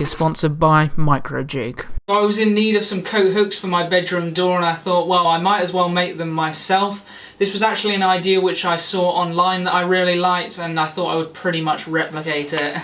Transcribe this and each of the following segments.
is sponsored by Microjig. So I was in need of some coat hooks for my bedroom door, and I thought, well, I might as well make them myself. This was actually an idea which I saw online that I really liked, and I thought I would pretty much replicate it.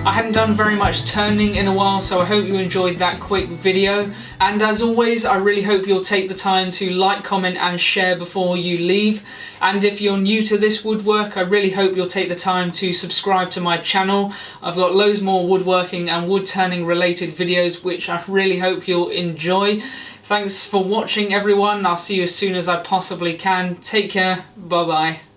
I hadn't done very much turning in a while, so I hope you enjoyed that quick video. And as always, I really hope you'll take the time to like, comment and share before you leave. And if you're new to this woodwork, I really hope you'll take the time to subscribe to my channel. I've got loads more woodworking and wood turning related videos which I really hope you'll enjoy. Thanks for watching everyone. I'll see you as soon as I possibly can. Take care. Bye bye.